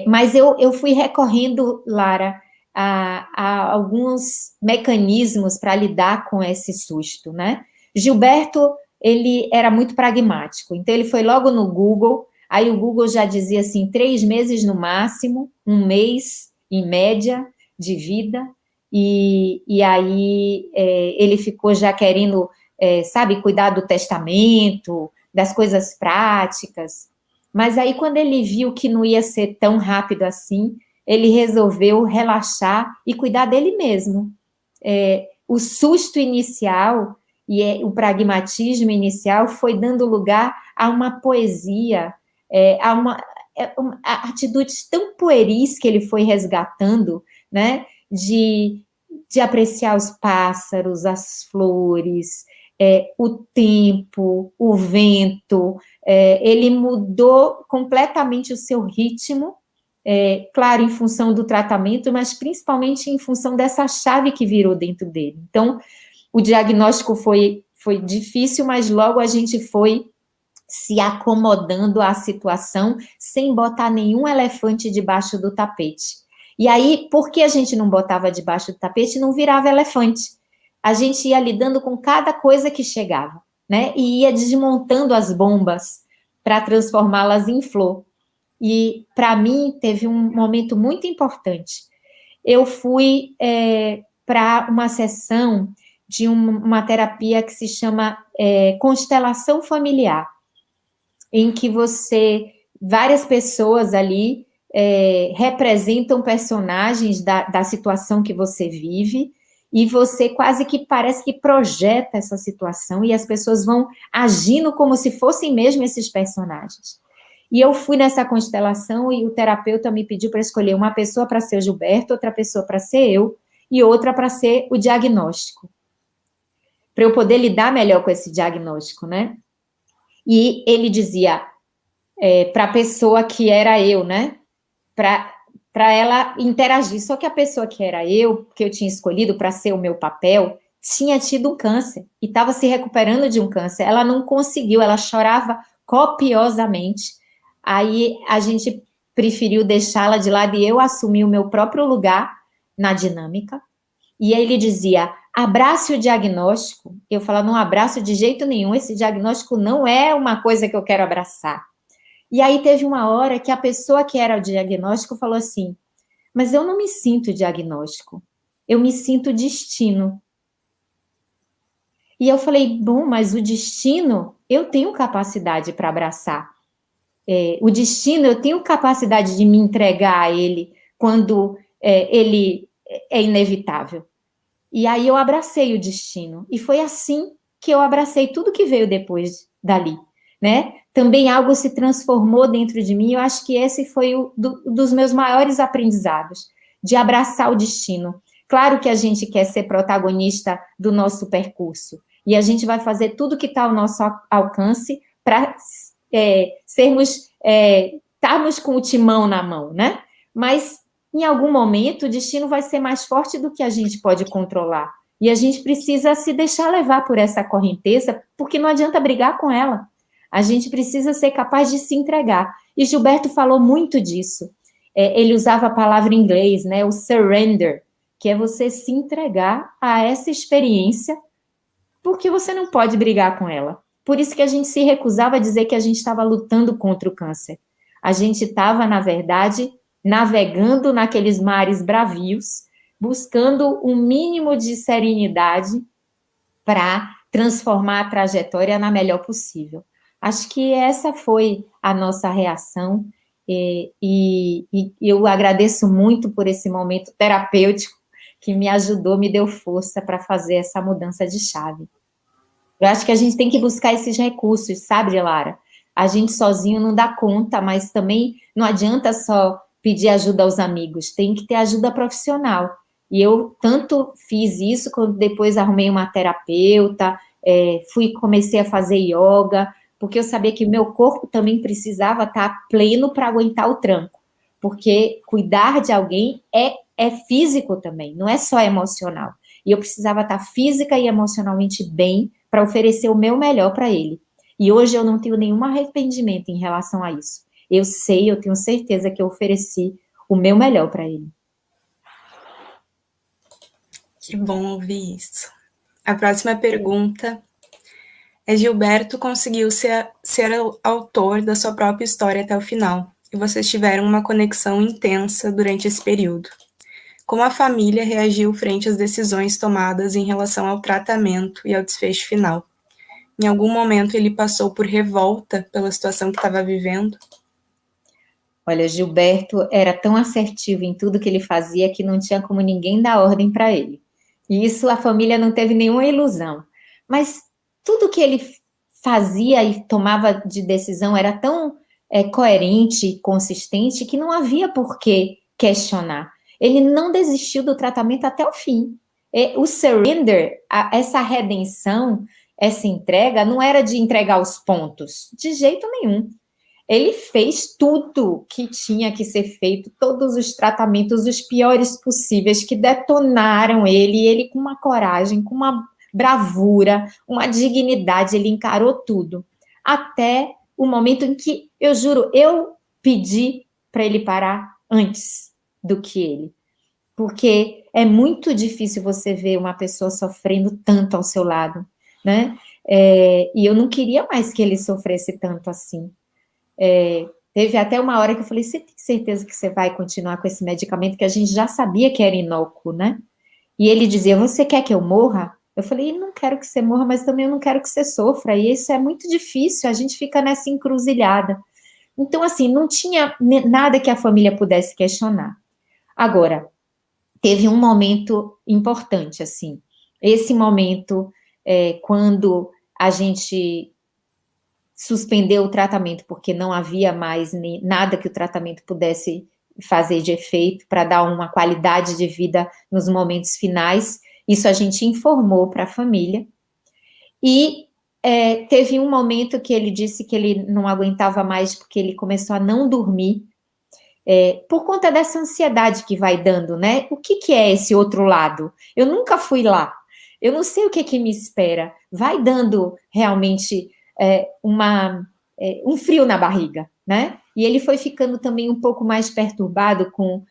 Mas eu fui recorrendo, Lara, a alguns mecanismos para lidar com esse susto, né? Gilberto, ele era muito pragmático, então ele foi logo no Google. Aí o Google já dizia assim, 3 meses no máximo, 1 mês, em média, de vida, e aí ele ficou já querendo, sabe, cuidar do testamento, das coisas práticas. Mas aí quando ele viu que não ia ser tão rápido assim, ele resolveu relaxar e cuidar dele mesmo. O susto inicial e o pragmatismo inicial foi dando lugar a uma poesia, a atitudes tão pueris que ele foi resgatando, né, de apreciar os pássaros, as flores, o tempo, o vento. Ele mudou completamente o seu ritmo, claro, em função do tratamento, mas principalmente em função dessa chave que virou dentro dele. Então, o diagnóstico foi difícil, mas logo a gente foi se acomodando à situação sem botar nenhum elefante debaixo do tapete. E aí, por que a gente não botava debaixo do tapete, não virava elefante? A gente ia lidando com cada coisa que chegava, né? E ia desmontando as bombas para transformá-las em flor. E, para mim, teve um momento muito importante. Eu fui para uma sessão de uma terapia que se chama constelação familiar, em que várias pessoas ali representam personagens da situação que você vive, e você quase que parece que projeta essa situação, e as pessoas vão agindo como se fossem mesmo esses personagens. E eu fui nessa constelação, e o terapeuta me pediu para escolher uma pessoa para ser o Gilberto, outra pessoa para ser eu, e outra para ser o diagnóstico, para eu poder lidar melhor com esse diagnóstico, né? E ele dizia para a pessoa que era eu, né? Para ela interagir. Só que a pessoa que era eu, que eu tinha escolhido para ser o meu papel, tinha tido um câncer e estava se recuperando de um câncer. Ela não conseguiu, ela chorava copiosamente. Aí a gente preferiu deixá-la de lado e eu assumi o meu próprio lugar na dinâmica. E aí ele dizia: abrace o diagnóstico. Eu falava: não abraço de jeito nenhum, esse diagnóstico não é uma coisa que eu quero abraçar. E aí teve uma hora que a pessoa que era o diagnóstico falou assim: mas eu não me sinto diagnóstico, eu me sinto destino. E eu falei: bom, mas o destino eu tenho capacidade para abraçar. o destino, eu tenho capacidade de me entregar a ele quando ele é inevitável. E aí eu abracei o destino. E foi assim que eu abracei tudo que veio depois dali, né? Também algo se transformou dentro de mim. Eu acho que esse foi dos meus maiores aprendizados, de abraçar o destino. Claro que a gente quer ser protagonista do nosso percurso. E a gente vai fazer tudo que está ao nosso alcance para estarmos com o timão na mão, né? Mas em algum momento, o destino vai ser mais forte do que a gente pode controlar. E a gente precisa se deixar levar por essa correnteza, porque não adianta brigar com ela. A gente precisa ser capaz de se entregar. E Gilberto falou muito disso. Ele usava a palavra em inglês, né? O surrender, que é você se entregar a essa experiência, porque você não pode brigar com ela. Por isso que a gente se recusava a dizer que a gente estava lutando contra o câncer. A gente estava, na verdade, navegando naqueles mares bravios, buscando um mínimo de serenidade para transformar a trajetória na melhor possível. Acho que essa foi a nossa reação e eu agradeço muito por esse momento terapêutico que me ajudou, me deu força para fazer essa mudança de chave. Eu acho que a gente tem que buscar esses recursos, sabe, Lara? A gente sozinho não dá conta, mas também não adianta só pedir ajuda aos amigos, tem que ter ajuda profissional. E eu tanto fiz isso, quando depois arrumei uma terapeuta, comecei a fazer yoga, porque eu sabia que meu corpo também precisava estar pleno para aguentar o tranco. Porque cuidar de alguém é físico também, não é só emocional. E eu precisava estar física e emocionalmente bem para oferecer o meu melhor para ele. E hoje eu não tenho nenhum arrependimento em relação a isso. Eu tenho certeza que eu ofereci o meu melhor para ele. Que bom ouvir isso. A próxima pergunta é: Gilberto conseguiu ser autor da sua própria história até o final, e vocês tiveram uma conexão intensa durante esse período. Como a família reagiu frente às decisões tomadas em relação ao tratamento e ao desfecho final? Em algum momento ele passou por revolta pela situação que estava vivendo? Olha, Gilberto era tão assertivo em tudo que ele fazia que não tinha como ninguém dar ordem para ele. E isso a família não teve nenhuma ilusão. Mas tudo que ele fazia e tomava de decisão era tão coerente e consistente que não havia por que questionar. Ele não desistiu do tratamento até o fim. O surrender, essa redenção, essa entrega, não era de entregar os pontos, de jeito nenhum. Ele fez tudo que tinha que ser feito, todos os tratamentos, os piores possíveis, que detonaram ele, e ele com uma coragem, com uma bravura, uma dignidade, ele encarou tudo. Até o momento em que, eu juro, eu pedi para ele parar antes do que ele. Porque é muito difícil você ver uma pessoa sofrendo tanto ao seu lado, né? E eu não queria mais que ele sofresse tanto assim. Teve até uma hora que eu falei: você tem certeza que você vai continuar com esse medicamento que a gente já sabia que era inócuo, né? E ele dizia: você quer que eu morra? Eu falei: não quero que você morra, mas também eu não quero que você sofra, e isso é muito difícil, a gente fica nessa encruzilhada. Então, assim, não tinha nada que a família pudesse questionar. Agora, teve um momento importante, assim, esse momento, quando a gente suspendeu o tratamento, porque não havia mais nada que o tratamento pudesse fazer de efeito para dar uma qualidade de vida nos momentos finais. Isso a gente informou para a família. E teve um momento que ele disse que ele não aguentava mais, porque ele começou a não dormir, por conta dessa ansiedade que vai dando, né? O que é esse outro lado? Eu nunca fui lá. Eu não sei o que me espera. Vai dando realmente um frio na barriga, né? E ele foi ficando também um pouco mais perturbado com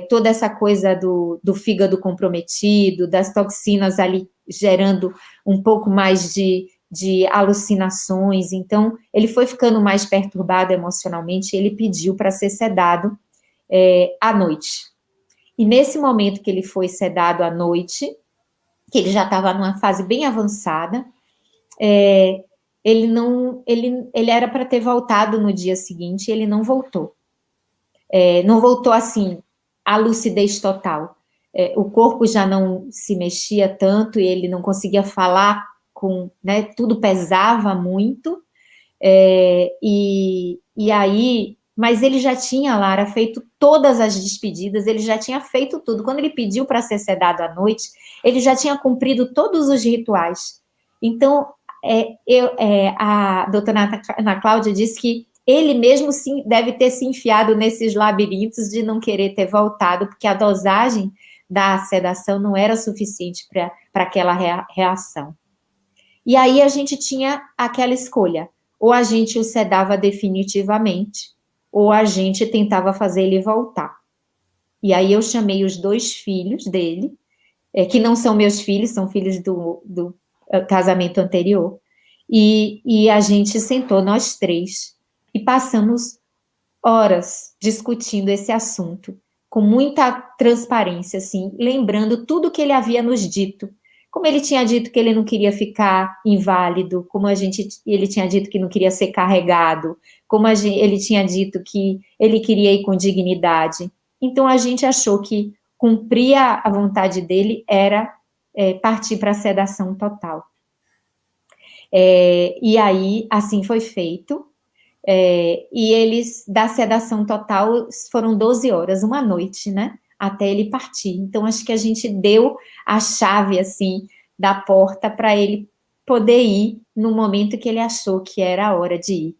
toda essa coisa do fígado comprometido, das toxinas ali gerando um pouco mais de alucinações. Então, ele foi ficando mais perturbado emocionalmente e ele pediu para ser sedado à noite. E nesse momento que ele foi sedado à noite, que ele já estava numa fase bem avançada, ele era para ter voltado no dia seguinte, e ele não voltou. Não voltou assim, a lucidez total. O corpo já não se mexia tanto, e ele não conseguia falar né, tudo pesava muito, e aí, mas ele já tinha, Lara, feito todas as despedidas, ele já tinha feito tudo. Quando ele pediu para ser sedado à noite, ele já tinha cumprido todos os rituais. Então, a doutora Ana Cláudia disse que ele mesmo deve ter se enfiado nesses labirintos de não querer ter voltado, porque a dosagem da sedação não era suficiente para aquela reação. E aí a gente tinha aquela escolha, ou a gente o sedava definitivamente, ou a gente tentava fazer ele voltar. E aí eu chamei os 2 filhos dele, que não são meus filhos, são filhos do casamento anterior, e a gente sentou, nós 3, e passamos horas discutindo esse assunto, com muita transparência, assim, lembrando tudo que ele havia nos dito. Como ele tinha dito que ele não queria ficar inválido, como ele tinha dito que não queria ser carregado, como ele tinha dito que ele queria ir com dignidade. Então, a gente achou que cumprir a vontade dele era partir para a sedação total. E aí, assim foi feito. E eles, da sedação total, foram 12 horas, uma noite, né? Até ele partir. Então, acho que a gente deu a chave, assim, da porta para ele poder ir no momento que ele achou que era a hora de ir.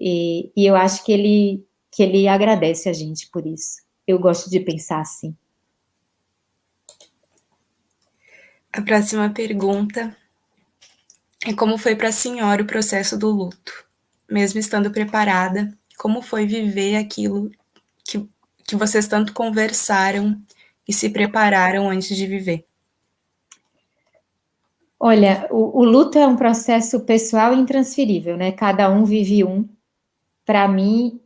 E eu acho que ele agradece a gente por isso. Eu gosto de pensar assim. A próxima pergunta é como foi para a senhora o processo do luto? Mesmo estando preparada, como foi viver aquilo que vocês tanto conversaram e se prepararam antes de viver? Olha, o luto é um processo pessoal e intransferível, né? Cada um vive um. Para mim,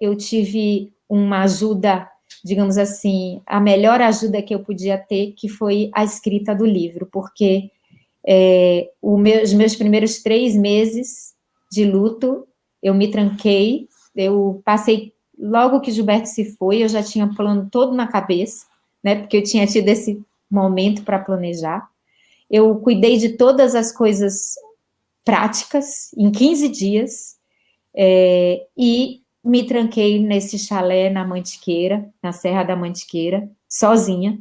eu tive uma ajuda, digamos assim, a melhor ajuda que eu podia ter, que foi a escrita do livro, porque os meus primeiros 3 meses de luto, eu me tranquei, eu passei, logo que Gilberto se foi, eu já tinha o plano todo na cabeça, né, porque eu tinha tido esse momento para planejar. Eu cuidei de todas as coisas práticas em 15 dias, e me tranquei nesse chalé na Mantiqueira, na Serra da Mantiqueira, sozinha,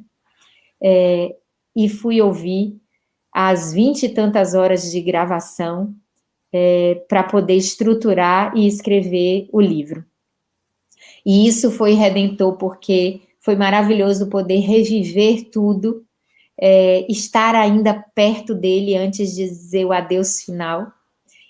e fui ouvir as 20 e tantas horas de gravação para poder estruturar e escrever o livro. E isso foi redentor, porque foi maravilhoso poder reviver tudo, estar ainda perto dele antes de dizer o adeus final,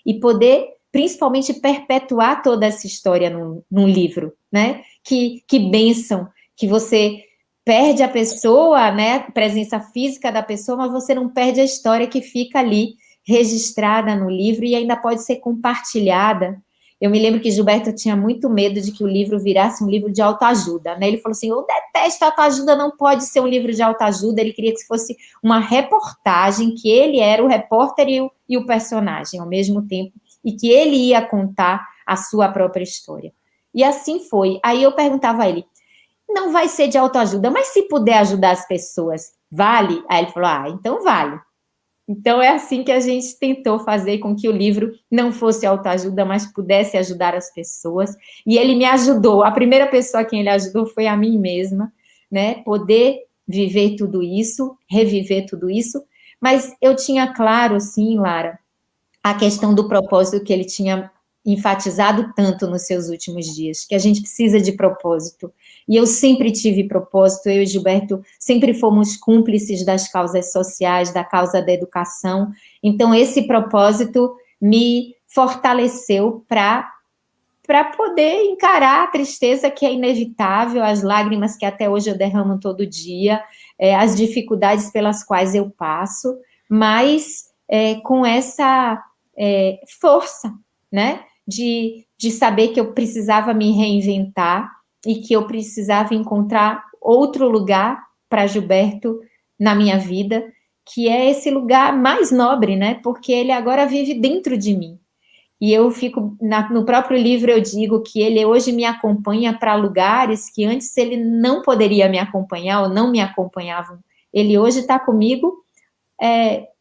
e poder, principalmente, perpetuar toda essa história num livro, né? Que bênção, que você perde a pessoa, né, a presença física da pessoa, mas você não perde a história que fica ali registrada no livro e ainda pode ser compartilhada. Eu me lembro que Gilberto tinha muito medo de que o livro virasse um livro de autoajuda, né? Ele falou assim, eu detesto autoajuda, não pode ser um livro de autoajuda, ele queria que fosse uma reportagem, que ele era o repórter e o personagem ao mesmo tempo, e que ele ia contar a sua própria história. E assim foi. Aí eu perguntava a ele, não vai ser de autoajuda, mas se puder ajudar as pessoas, vale? Aí ele falou, então vale. Então, é assim que a gente tentou fazer com que o livro não fosse autoajuda, mas pudesse ajudar as pessoas. E ele me ajudou. A primeira pessoa a quem ele ajudou foi a mim mesma, né? Poder viver tudo isso, reviver tudo isso. Mas eu tinha claro, sim, Lara, a questão do propósito que ele tinha enfatizado tanto nos seus últimos dias, que a gente precisa de propósito. E eu sempre tive propósito, eu e Gilberto sempre fomos cúmplices das causas sociais, da causa da educação. Então, esse propósito me fortaleceu para poder encarar a tristeza que é inevitável, as lágrimas que até hoje eu derramo todo dia, as dificuldades pelas quais eu passo, mas com essa força, né? De saber que eu precisava me reinventar e que eu precisava encontrar outro lugar para Gilberto na minha vida, que é esse lugar mais nobre, né? Porque ele agora vive dentro de mim. E eu fico, no próprio livro eu digo que ele hoje me acompanha para lugares que antes ele não poderia me acompanhar ou não me acompanhavam. Ele hoje está comigo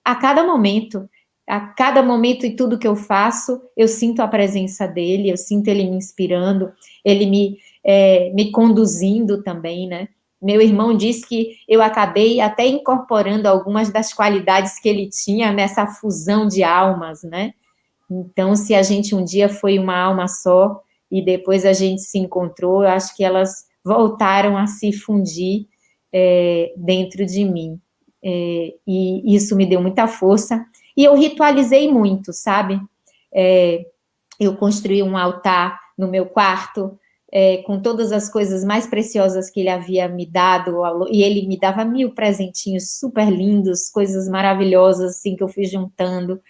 a cada momento e tudo que eu faço, eu sinto a presença dele, eu sinto ele me inspirando, ele me conduzindo também, né? Meu irmão disse que eu acabei até incorporando algumas das qualidades que ele tinha nessa fusão de almas, né? Então, se a gente um dia foi uma alma só e depois a gente se encontrou, eu acho que elas voltaram a se fundir dentro de mim. E isso me deu muita força. E eu ritualizei muito, sabe? Eu construí um altar no meu quarto, com todas as coisas mais preciosas que ele havia me dado, e ele me dava 1000 presentinhos super lindos, coisas maravilhosas, assim, que eu fui juntando.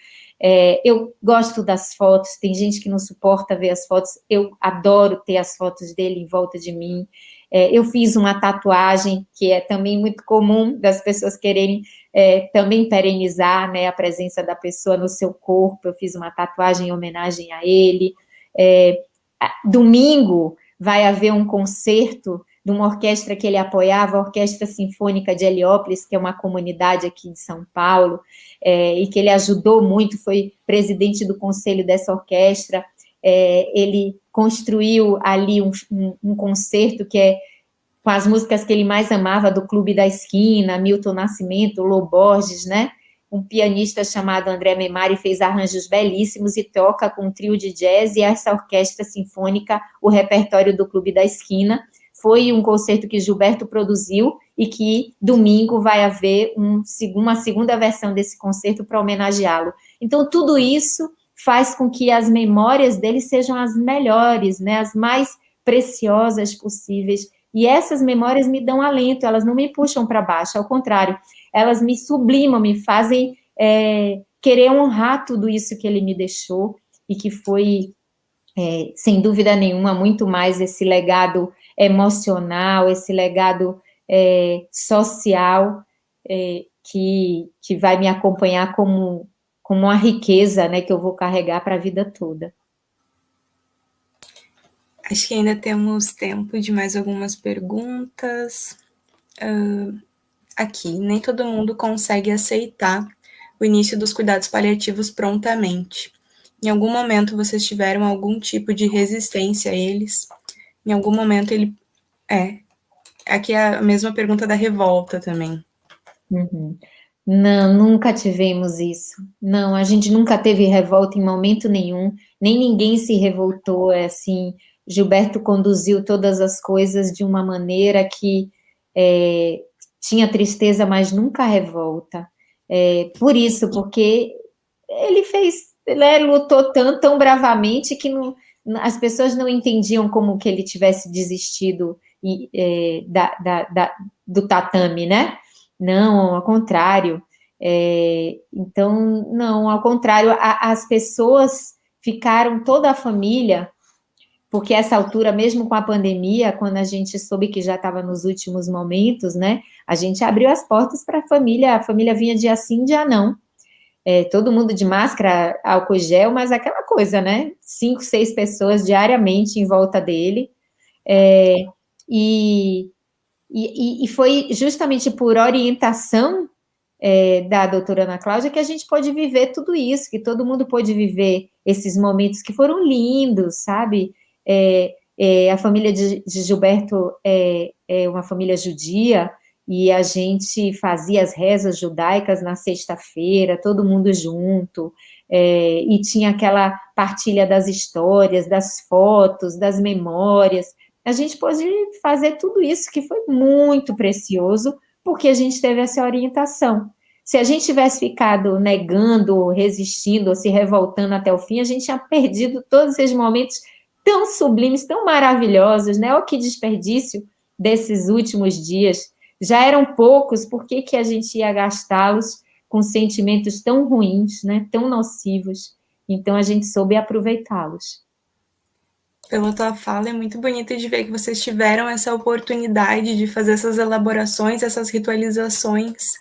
Eu gosto das fotos, tem gente que não suporta ver as fotos, eu adoro ter as fotos dele em volta de mim. Eu fiz uma tatuagem, que é também muito comum das pessoas quererem também perenizar, né, a presença da pessoa no seu corpo. Eu fiz uma tatuagem em homenagem a ele. Domingo vai haver um concerto de uma orquestra que ele apoiava, a Orquestra Sinfônica de Heliópolis, que é uma comunidade aqui de São Paulo, e que ele ajudou muito, foi presidente do conselho dessa orquestra. Ele construiu ali um concerto que é com as músicas que ele mais amava, do Clube da Esquina, Milton Nascimento, Lô Borges, né? Um pianista chamado André Memari fez arranjos belíssimos e toca com um trio de jazz e essa orquestra sinfônica, o repertório do Clube da Esquina. Foi um concerto que Gilberto produziu e que domingo vai haver uma segunda versão desse concerto para homenageá-lo. Então, tudo isso faz com que as memórias dele sejam as melhores, né? As mais preciosas possíveis. E essas memórias me dão alento, elas não me puxam para baixo, ao contrário, elas me sublimam, me fazem querer honrar tudo isso que ele me deixou e que foi, sem dúvida nenhuma, muito mais esse legado emocional, esse legado social que vai me acompanhar como uma riqueza, né, que eu vou carregar para a vida toda. Acho que ainda temos tempo de mais algumas perguntas. Aqui, nem todo mundo consegue aceitar o início dos cuidados paliativos prontamente. Em algum momento vocês tiveram algum tipo de resistência a eles? Em algum momento ele... Aqui é a mesma pergunta da revolta também. Uhum. Não, nunca tivemos isso. Não, a gente nunca teve revolta em momento nenhum, nem ninguém se revoltou, assim. Gilberto conduziu todas as coisas de uma maneira que tinha tristeza, mas nunca revolta. Por isso, porque ele lutou tão bravamente que as pessoas não entendiam como que ele tivesse desistido do tatame, né? Não, ao contrário. Então, não, ao contrário, as pessoas ficaram, toda a família, porque essa altura, mesmo com a pandemia, quando a gente soube que já estava nos últimos momentos, né, a gente abriu as portas para a família vinha dia sim, dia não. Todo mundo de máscara, álcool gel, mas aquela coisa, né, 5, 6 pessoas diariamente em volta dele, e foi justamente por orientação da doutora Ana Cláudia que a gente pôde viver tudo isso, que todo mundo pôde viver esses momentos que foram lindos, sabe? A família de Gilberto é uma família judia, e a gente fazia as rezas judaicas na sexta-feira, todo mundo junto, e tinha aquela partilha das histórias, das fotos, das memórias. A gente pôde fazer tudo isso, que foi muito precioso, porque a gente teve essa orientação. Se a gente tivesse ficado negando, resistindo, ou se revoltando até o fim, a gente tinha perdido todos esses momentos tão sublimes, tão maravilhosos, né? Olha que desperdício desses últimos dias. Já eram poucos, por que a gente ia gastá-los com sentimentos tão ruins, né? Tão nocivos? Então, a gente soube aproveitá-los. Pela tua fala, é muito bonito de ver que vocês tiveram essa oportunidade de fazer essas elaborações, essas ritualizações,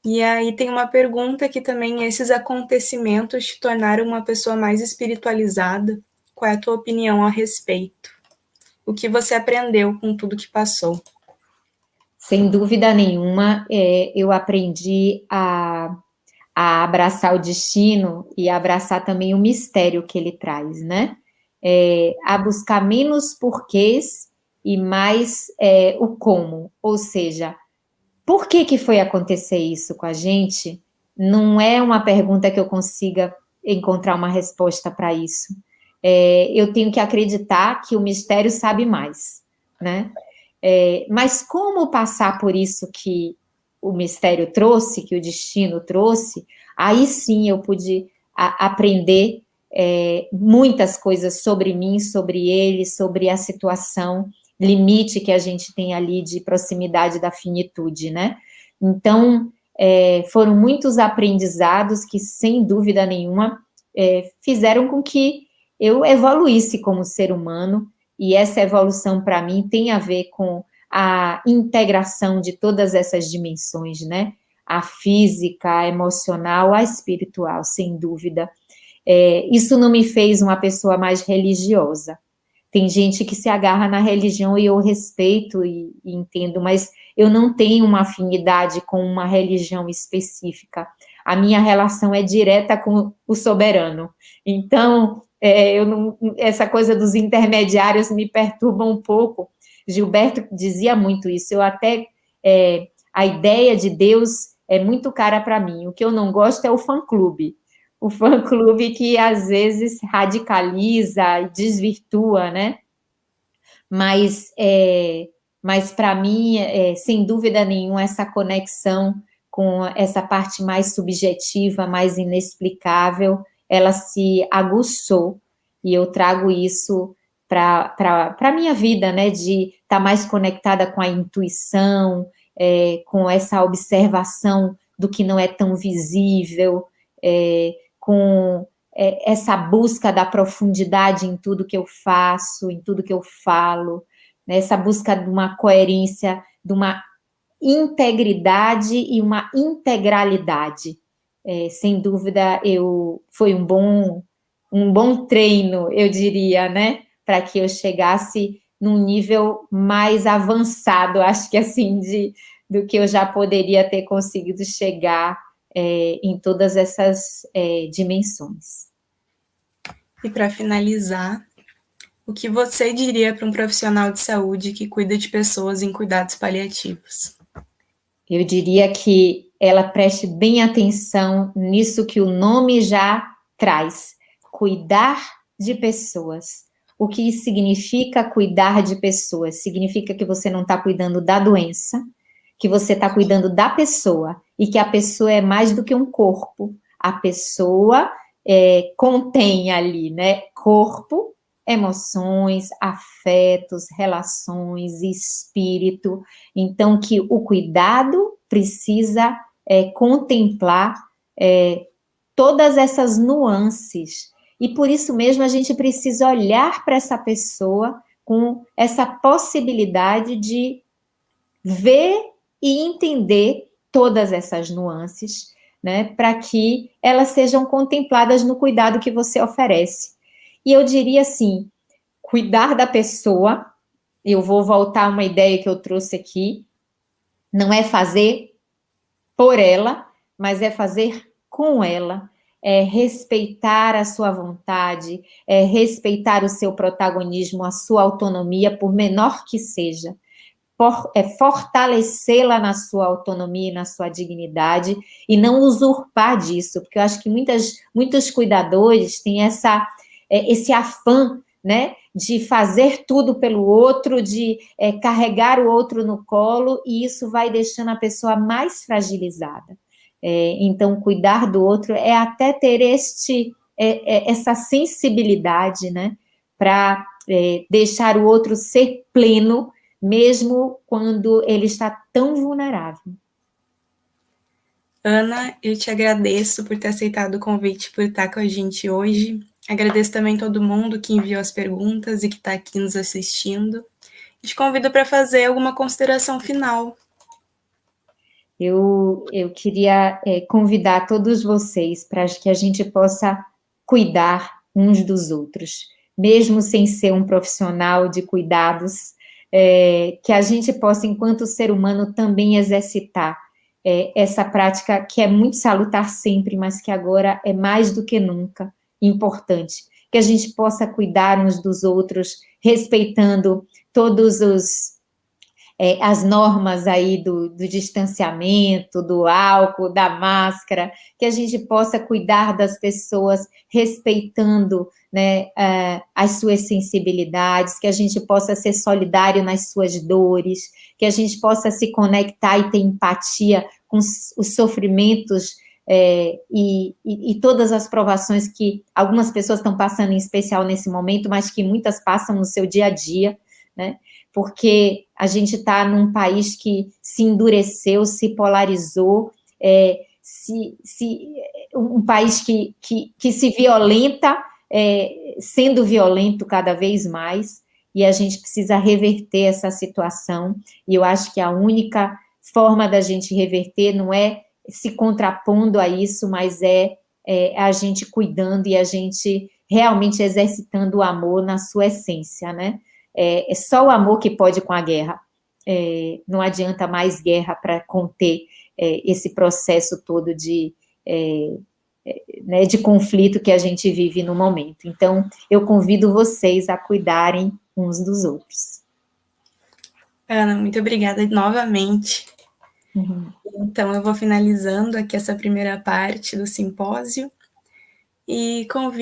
E aí tem uma pergunta que também esses acontecimentos te tornaram uma pessoa mais espiritualizada. Qual é a tua opinião a respeito? O que você aprendeu com tudo que passou? Sem dúvida nenhuma, eu aprendi a abraçar o destino e abraçar também o mistério que ele traz, né? A buscar menos porquês e mais o como. Ou seja, por que foi acontecer isso com a gente? Não é uma pergunta que eu consiga encontrar uma resposta para isso. Eu tenho que acreditar que o mistério sabe mais, né? Mas como passar por isso que o mistério trouxe, que o destino trouxe, aí sim eu pude aprender muitas coisas sobre mim, sobre ele, sobre a situação, limite que a gente tem ali de proximidade da finitude, né? Então, foram muitos aprendizados que, sem dúvida nenhuma, fizeram com que eu evoluísse como ser humano, e essa evolução, para mim, tem a ver com a integração de todas essas dimensões, né? A física, a emocional, a espiritual, sem dúvida. Isso não me fez uma pessoa mais religiosa. Tem gente que se agarra na religião e eu respeito e entendo, mas eu não tenho uma afinidade com uma religião específica. A minha relação é direta com o soberano. Então, essa coisa dos intermediários me perturba um pouco. Gilberto dizia muito isso. A ideia de Deus é muito cara para mim. O que eu não gosto é o fã-clube. O fã-clube que, às vezes, radicaliza e desvirtua, né? Mas para mim, sem dúvida nenhuma, essa conexão com essa parte mais subjetiva, mais inexplicável, ela se aguçou, e eu trago isso para a minha vida, né? De estar mais conectada com a intuição, com essa observação do que não é tão visível, com essa busca da profundidade em tudo que eu faço, em tudo que eu falo, né? Essa busca de uma coerência, de uma integridade e uma integralidade. Sem dúvida, foi um bom treino, eu diria, né? Para que eu chegasse num nível mais avançado, acho que assim, do que eu já poderia ter conseguido chegar em todas essas dimensões. E para finalizar, o que você diria para um profissional de saúde que cuida de pessoas em cuidados paliativos? Eu diria que ela preste bem atenção nisso que o nome já traz: cuidar de pessoas. O que significa cuidar de pessoas? Significa que você não está cuidando da doença, que você está cuidando da pessoa, e que a pessoa é mais do que um corpo. A pessoa contém ali, né, corpo, emoções, afetos, relações, espírito. Então, que o cuidado precisa contemplar todas essas nuances. E por isso mesmo a gente precisa olhar para essa pessoa com essa possibilidade de ver e entender todas essas nuances, né, para que elas sejam contempladas no cuidado que você oferece. E eu diria assim, cuidar da pessoa, eu vou voltar a uma ideia que eu trouxe aqui, não é fazer por ela, mas é fazer com ela, é respeitar a sua vontade, é respeitar o seu protagonismo, a sua autonomia, por menor que seja, fortalecê-la na sua autonomia e na sua dignidade, e não usurpar disso, porque eu acho que muitos cuidadores têm esse afã, né, de fazer tudo pelo outro, de carregar o outro no colo, e isso vai deixando a pessoa mais fragilizada. Então, cuidar do outro é até ter essa sensibilidade, né, para deixar o outro ser pleno, mesmo quando ele está tão vulnerável. Ana, eu te agradeço por ter aceitado o convite, por estar com a gente hoje. Agradeço também todo mundo que enviou as perguntas e que está aqui nos assistindo. E te convido para fazer alguma consideração final. Eu queria convidar todos vocês para que a gente possa cuidar uns dos outros, mesmo sem ser um profissional de cuidados, que a gente possa, enquanto ser humano, também exercitar essa prática que é muito salutar sempre, mas que agora é mais do que nunca importante, que a gente possa cuidar uns dos outros, respeitando todos as normas aí do distanciamento, do álcool, da máscara, que a gente possa cuidar das pessoas respeitando, né, as suas sensibilidades, que a gente possa ser solidário nas suas dores, que a gente possa se conectar e ter empatia com os sofrimentos e todas as provações que algumas pessoas estão passando, em especial nesse momento, mas que muitas passam no seu dia a dia, né? Porque a gente está num país que se endureceu, se polarizou, um país que se violenta, sendo violento cada vez mais, e a gente precisa reverter essa situação, e eu acho que a única forma da gente reverter não é se contrapondo a isso, mas a gente cuidando e a gente realmente exercitando o amor na sua essência, né? É só o amor que pode com a guerra. Não adianta mais guerra para conter esse processo todo né, de conflito que a gente vive no momento. Então, eu convido vocês a cuidarem uns dos outros. Ana, muito obrigada novamente. Uhum. Então, eu vou finalizando aqui essa primeira parte do simpósio e convido